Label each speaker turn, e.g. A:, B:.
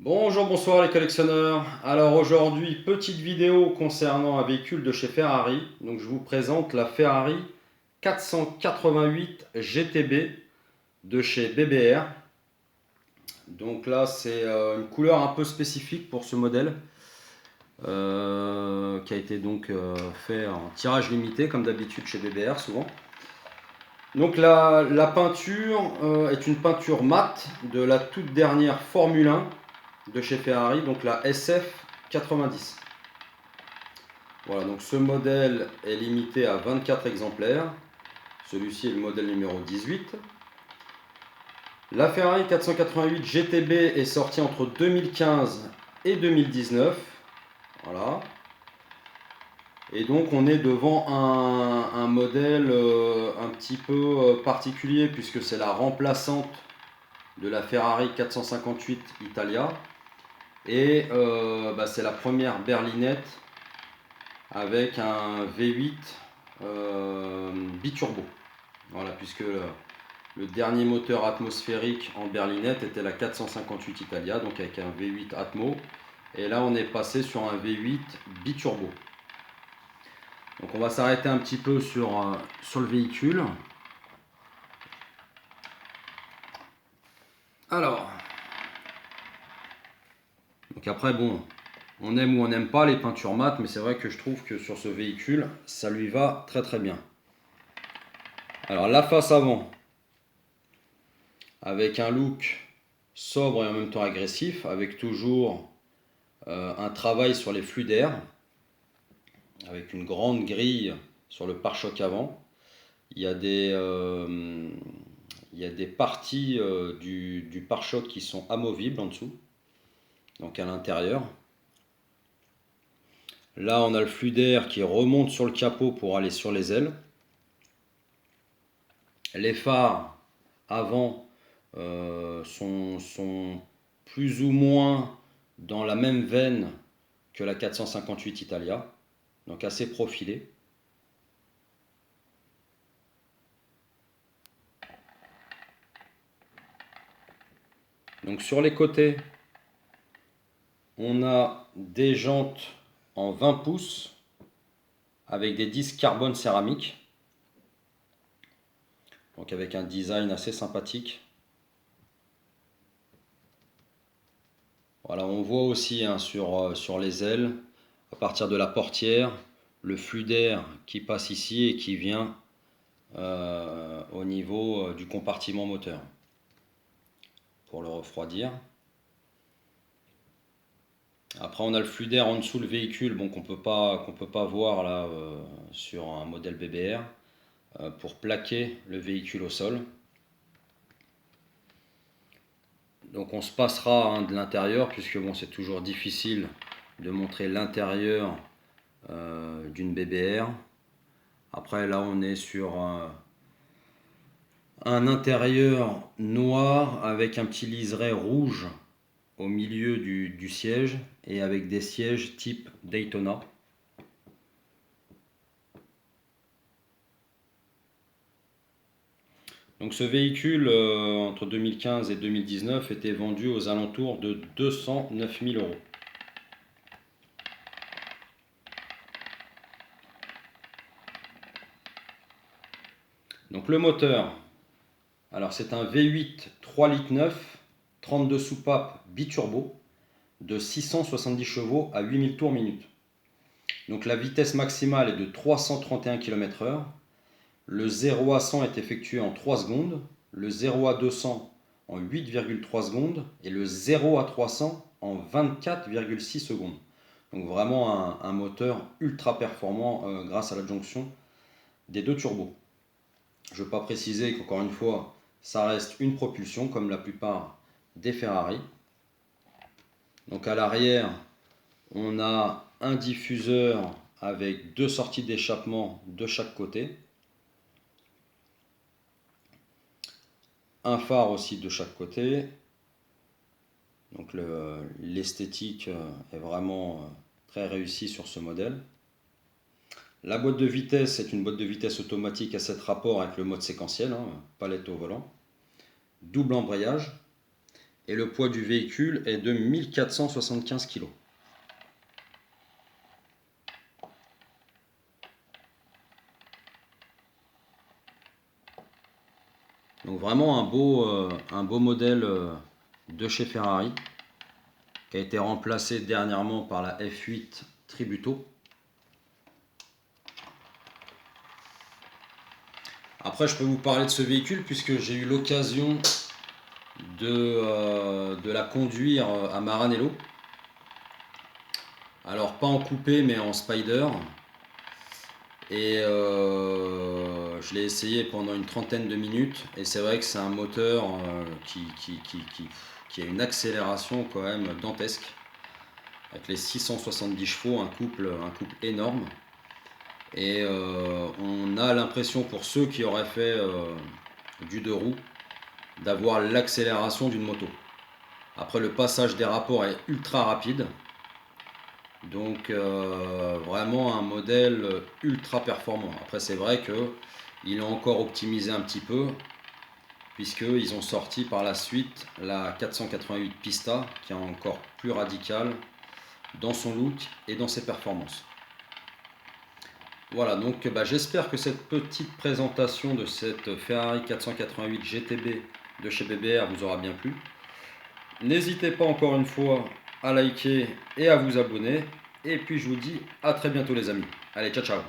A: Bonjour, bonsoir les collectionneurs. Alors aujourd'hui, petite vidéo concernant un véhicule de chez Ferrari. Donc je vous présente la Ferrari 488 GTB de chez BBR. Donc là, c'est une couleur un peu spécifique pour ce modèle qui a été donc fait en tirage limité comme d'habitude chez BBR souvent. Donc la peinture est une peinture mate de la toute dernière Formule 1 de chez Ferrari, donc la SF90. Voilà, donc ce modèle est limité à 24 exemplaires. Celui-ci est le modèle numéro 18. La Ferrari 488 GTB est sortie entre 2015 et 2019. Voilà. Et donc on est devant un modèle un petit peu particulier puisque c'est la remplaçante de la Ferrari 458 Italia. Et c'est la première berlinette avec un V8 biturbo. Voilà, puisque le dernier moteur atmosphérique en berlinette était la 458 Italia, donc avec un V8 Atmo. Et là, on est passé sur un V8 biturbo. Donc on va s'arrêter un petit peu sur le véhicule. Alors, donc après, bon, on aime ou on n'aime pas les peintures mates, mais c'est vrai que je trouve que sur ce véhicule, ça lui va très très bien. Alors la face avant, avec un look sobre et en même temps agressif, avec toujours un travail sur les flux d'air, avec une grande grille sur le pare-choc avant. Il y a des parties du pare-choc qui sont amovibles en dessous, donc à l'intérieur. Là, on a le flux d'air qui remonte sur le capot pour aller sur les ailes. Les phares avant sont plus ou moins dans la même veine que la 458 Italia, donc assez profilé. Donc sur les côtés, on a des jantes en 20 pouces avec des disques carbone céramique, donc avec un design assez sympathique. Voilà, on voit aussi sur les ailes, à partir de la portière, le flux d'air qui passe ici et qui vient au niveau du compartiment moteur pour le refroidir. Après, on a le flux d'air en dessous le véhicule, bon, qu'on peut pas voir là sur un modèle BBR, pour plaquer le véhicule au sol. Donc on se passera de l'intérieur, puisque bon, c'est toujours difficile de montrer l'intérieur d'une BBR. Après là on est sur un intérieur noir avec un petit liseré rouge au milieu du siège et avec des sièges type Daytona. Donc ce véhicule entre 2015 et 2019 était vendu aux alentours de 209 000 euros. Donc le moteur, alors c'est un V8 3 litres 9, 32 soupapes biturbo de 670 chevaux à 8000 tours minute. Donc la vitesse maximale est de 331 km/h. Le 0 à 100 est effectué en 3 secondes, le 0 à 200 en 8,3 secondes et le 0 à 300 en 24,6 secondes. Donc vraiment un moteur ultra performant grâce à l'adjonction des deux turbos. Je ne veux pas préciser qu'encore une fois, ça reste une propulsion comme la plupart des Ferrari. Donc à l'arrière, on a un diffuseur avec deux sorties d'échappement de chaque côté. Un phare aussi de chaque côté. Donc l'esthétique est vraiment très réussie sur ce modèle. La boîte de vitesse est une boîte de vitesse automatique à 7 rapports avec le mode séquentiel, palette au volant. Double embrayage. et le poids du véhicule est de 1475 kg. Donc vraiment un beau modèle de chez Ferrari qui a été remplacé dernièrement par la F8 Tributo. Après, je peux vous parler de ce véhicule puisque j'ai eu l'occasion de la conduire à Maranello. Alors pas en coupé mais en spider. Et je l'ai essayé pendant une trentaine de minutes. Et c'est vrai que c'est un moteur qui a une accélération quand même dantesque. Avec les 670 chevaux, un couple énorme. Et on a l'impression, pour ceux qui auraient fait du deux roues, d'avoir l'accélération d'une moto. Après, le passage des rapports est ultra rapide. Donc vraiment un modèle ultra performant. Après, c'est vrai qu'il est encore optimisé un petit peu, puisqu'ils ont sorti par la suite la 488 Pista, qui est encore plus radicale dans son look et dans ses performances. Voilà, donc j'espère que cette petite présentation de cette Ferrari 488 GTB de chez BBR vous aura bien plu. N'hésitez pas encore une fois à liker et à vous abonner. Et puis je vous dis à très bientôt les amis. Allez, ciao ciao.